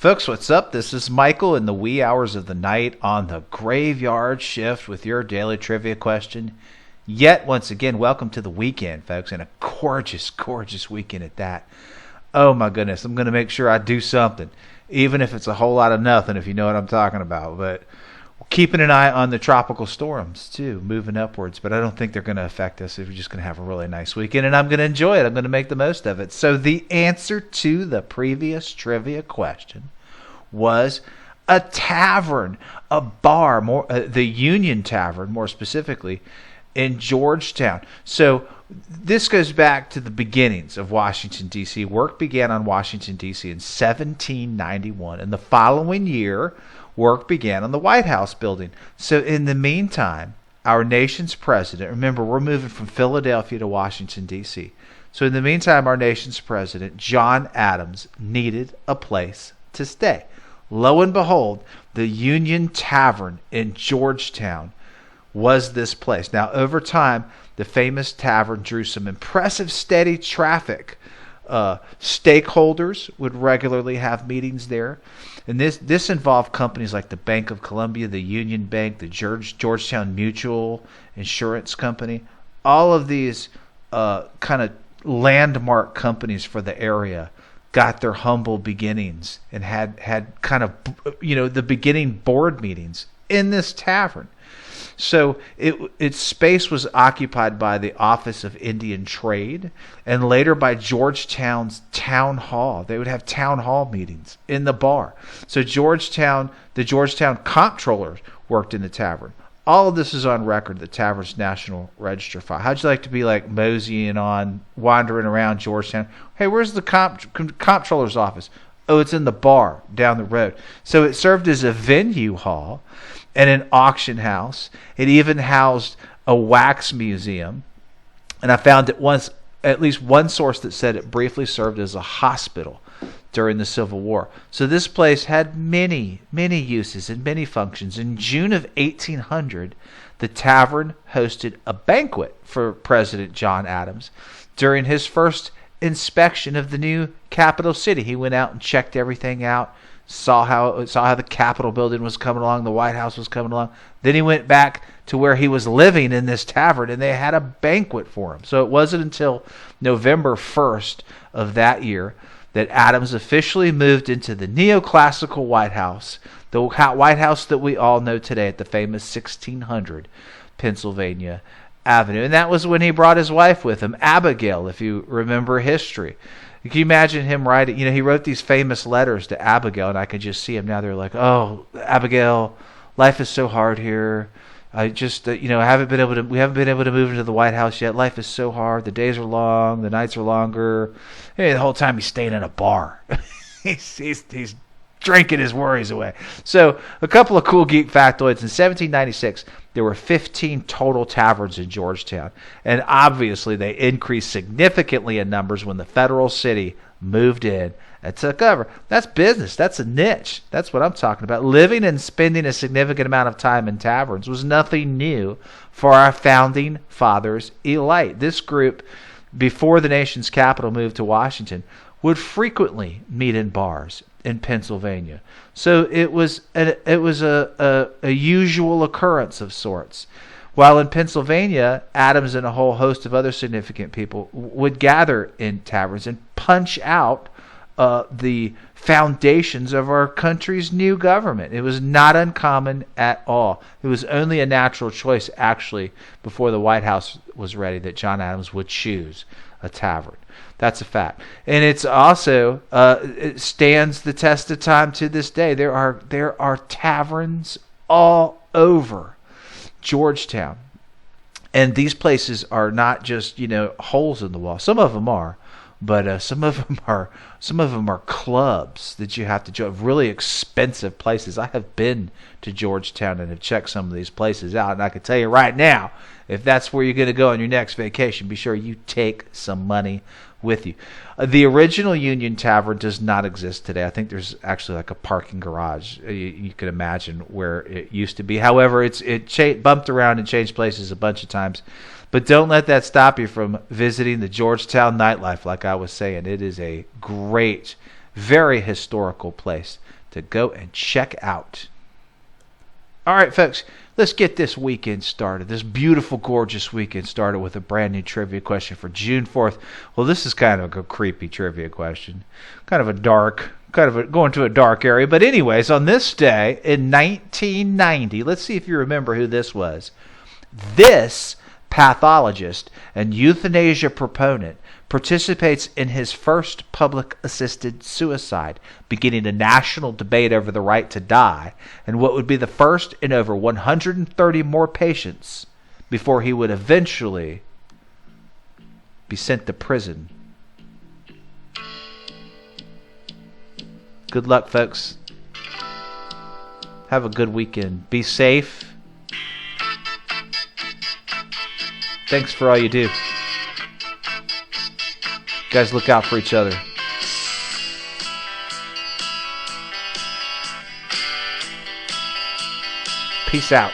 Folks, what's up? This is Michael in the wee hours of the night on the graveyard shift with your daily trivia question. Yet, once again, welcome to the weekend, folks, and a gorgeous, gorgeous weekend at that. Oh my goodness, I'm going to make sure I do something, even if it's a whole lot of nothing, if you know what I'm talking about. But keeping an eye on the tropical storms, too, moving upwards. But I don't think they're going to affect us. We're just going to have a really nice weekend, and I'm going to enjoy it. I'm going to make the most of it. So the answer to the previous trivia question was a tavern, a bar, the Union Tavern, more specifically, in Georgetown. So this goes back to the beginnings of Washington, D.C. Work began on Washington, D.C. in 1791, and the following year, work began on the White House building. So in the meantime, our nation's president, remember, we're moving from Philadelphia to Washington, D.C. So in the meantime, our nation's president, John Adams, needed a place to stay. Lo and behold, the Union Tavern in Georgetown was this place. Now, over time, the famous tavern drew some impressive steady traffic. Stakeholders would regularly have meetings there. And this involved companies like the Bank of Columbia, the Union Bank, the Georgetown Mutual Insurance Company. All of these kind of landmark companies for the area got their humble beginnings and had kind of, the beginning board meetings in this tavern. So its space was occupied by the Office of Indian Trade and later by Georgetown's Town Hall. They would have town hall meetings in the bar. So the Georgetown comptrollers worked in the tavern. All of this is on record, the tavern's National Register file. How'd you like to be like moseying on, wandering around Georgetown? Hey, where's the comptroller's office? Oh, it's in the bar down the road. So it served as a venue hall and an auction house. It even housed a wax museum. And I found at least one source that said it briefly served as a hospital during the Civil War. So this place had many, many uses and many functions. In June of 1800, the tavern hosted a banquet for President John Adams during his first inspection of the new capital city. He went out and checked everything out, saw how the Capitol building was coming along, the White House was coming along. Then he went back to where he was living in this tavern, and they had a banquet for him. So it wasn't until November 1st of that year that Adams officially moved into the neoclassical White House, the White House that we all know today at the famous 1600 Pennsylvania Avenue. And that was when he brought his wife with him, Abigail, if you remember history. Can you imagine him writing? He wrote these famous letters to Abigail, and I can just see him now. They're like, "Oh, Abigail, life is so hard here. I just, we haven't been able to move into the White House yet. Life is so hard. The days are long. The nights are longer. Hey, the whole time he's staying in a bar. he's drinking his worries away." So a couple of cool geek factoids. In 1796, there were 15 total taverns in Georgetown. And obviously they increased significantly in numbers when the federal city moved in and took over. That's business. That's a niche. That's what I'm talking about. Living and spending a significant amount of time in taverns was nothing new for our founding fathers' elite. This group, before the nation's capital moved to Washington, would frequently meet in bars in Pennsylvania. So it was a usual occurrence of sorts. While in Pennsylvania, Adams and a whole host of other significant people would gather in taverns and punch out the foundations of our country's new government. It was not uncommon at all. It was only a natural choice, actually, before the White House was ready, that John Adams would choose a tavern. That's a fact. And it's also, it stands the test of time to this day. There are taverns all over Georgetown. And these places are not just, holes in the wall. Some of them are. But some of them are clubs that you have to join. Really expensive places. I have been to Georgetown and have checked some of these places out, and I can tell you right now, if that's where you're going to go on your next vacation, be sure you take some money with you. The original Union Tavern does not exist today. I think there's actually like a parking garage. You can imagine where it used to be. However, it bumped around and changed places a bunch of times. But don't let that stop you from visiting the Georgetown nightlife, like I was saying. It is a great, Very historical place to go and check out. All right, folks, let's get this weekend started. This beautiful, gorgeous weekend started with a brand new trivia question for June 4th. Well, this is kind of a creepy trivia question. Going to a dark area. But anyways, on this day in 1990, let's see if you remember who this was. This pathologist and euthanasia proponent participates in his first public-assisted suicide, beginning a national debate over the right to die, and what would be the first in over 130 more patients before he would eventually be sent to prison. Good luck, folks. Have a good weekend. Be safe. Thanks for all you do. Guys, look out for each other. Peace out.